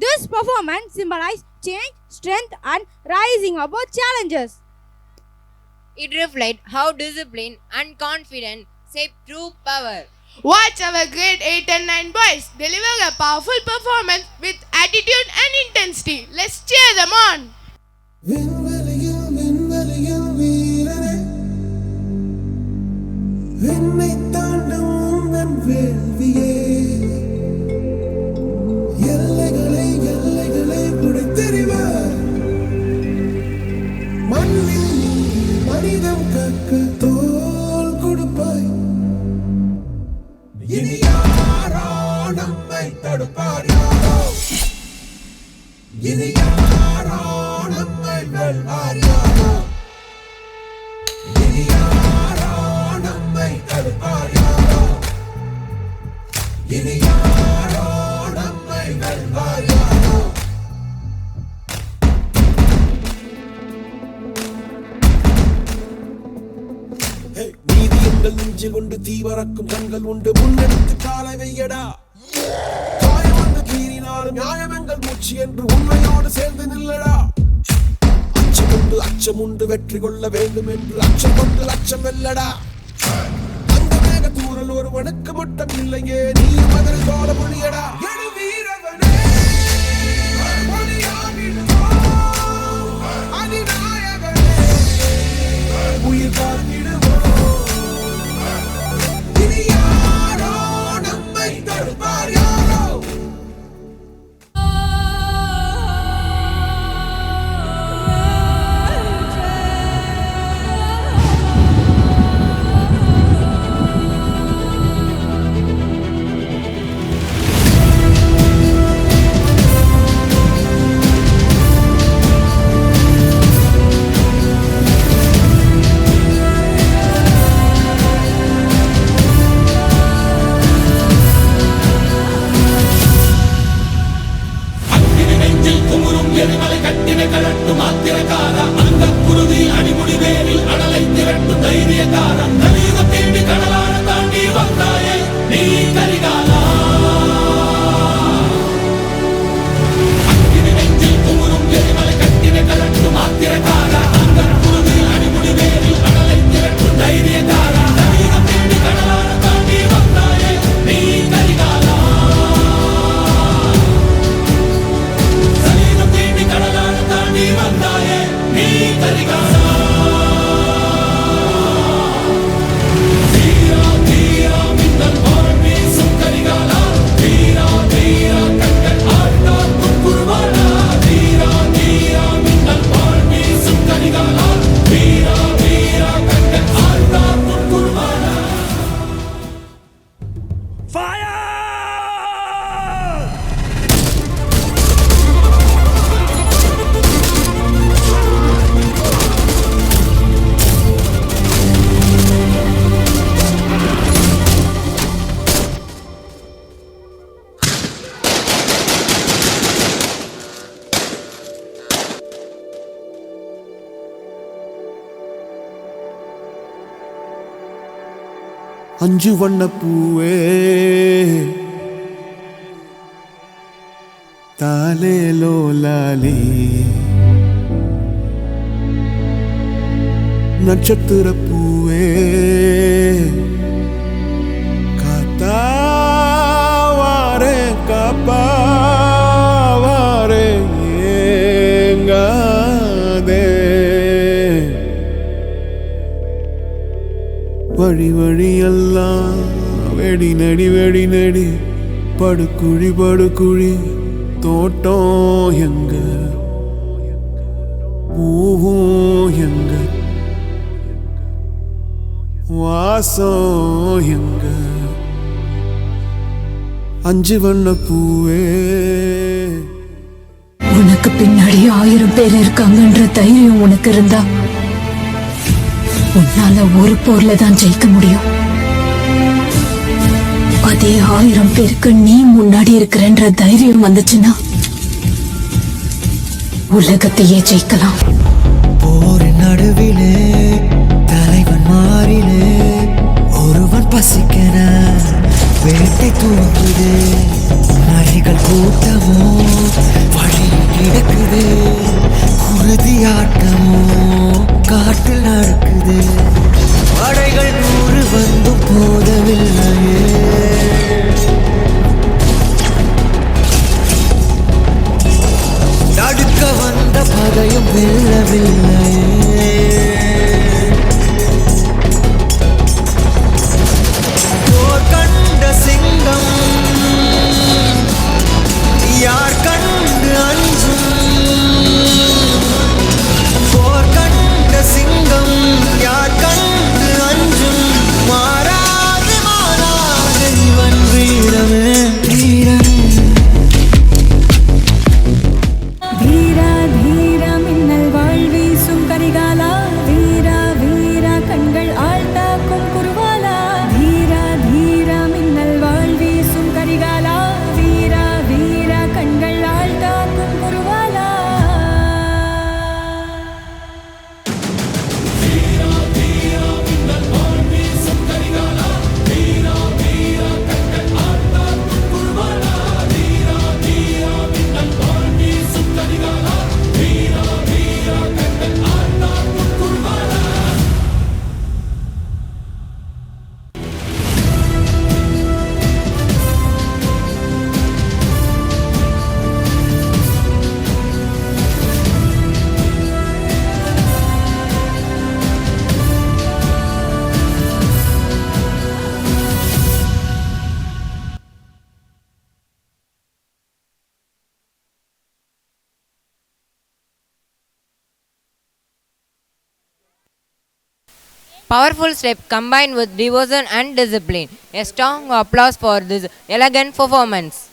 This performance symbolizes change, strength, and rising above challenges. It reflects how discipline and confidence shape true power. Watch our grade 8 and 9 boys deliver a powerful performance with attitude and intensity. Let's cheer them on. கொண்டு தீவரக்கும் கண்கள் உண்டு முன்னெடுத்து காலை வையடா காயம் வந்து கீறினாலும் நியாயம் எங்கள் மூச்சு என்று உண்மையோடு சேர்ந்து நில்லடா அச்சம் உண்டு வெற்றி கொள்ள வேண்டும் என்று அச்சம் கொண்டு லட்சம் வெல்லடா அந்த மேக தூரல் ஒருவனுக்கு மட்டும் இல்லையே நீ மதில் தோல மொழியடா உயிர் காத்திடுவோம் அஞ்சு வண்ண பூவே தாலே லோலாலே நட்சத்திர பூவே காத்தாவாரே காப்பாவாரே ஏங்காதே வழி வழியெல்லாம் வெடி நடி வெடி நடி படுக்குழி படுக்குழி தோட்டம் எங்க பூவும் எங்க வாசம் எங்க அஞ்சு வண்ண பூவே உனக்கு பின்னாடி 1000 பேர் இருக்காங்கன்ற தைரியம் உனக்கு இருந்தா உன்னால ஒரு போர்ல தான் ஜெயிக்க முடியும். அதே 1000 பேருக்கு நீ முன்னாடி இருக்கிறன்ற தைரியம் வந்துச்சுன்னா உலகத்தையே ஜெயிக்கலாம். போர் நடுவிலே தலைவன் மாறிலே ஒருவன் பசிக்கன வேட்டை தூங்குது நரிகள் கூட்டமோ வெல்லவில்லையே. போர் கண்ட சிங்கம் யார் கண்டு அஞ்சும். போர் கண்ட சிங்கம் யார் கண்டு அஞ்சும். மாறாது மாறாது இவன் வீரமே வீரன். வீரா தீரா மின்னல் வாழ் வீசும் கரிகாலா, வீரா வீரா கண்கள் ஆழ்த்தாக்கும் குருவாலா. வீரா தீரா மின்னல் வாழ் வீசும் கரிகாலா, வீரா வீரா கண்கள் ஆழ்த்தாக்கும் குருவாலா. Powerful step combined with devotion and discipline. A strong applause for this elegant performance.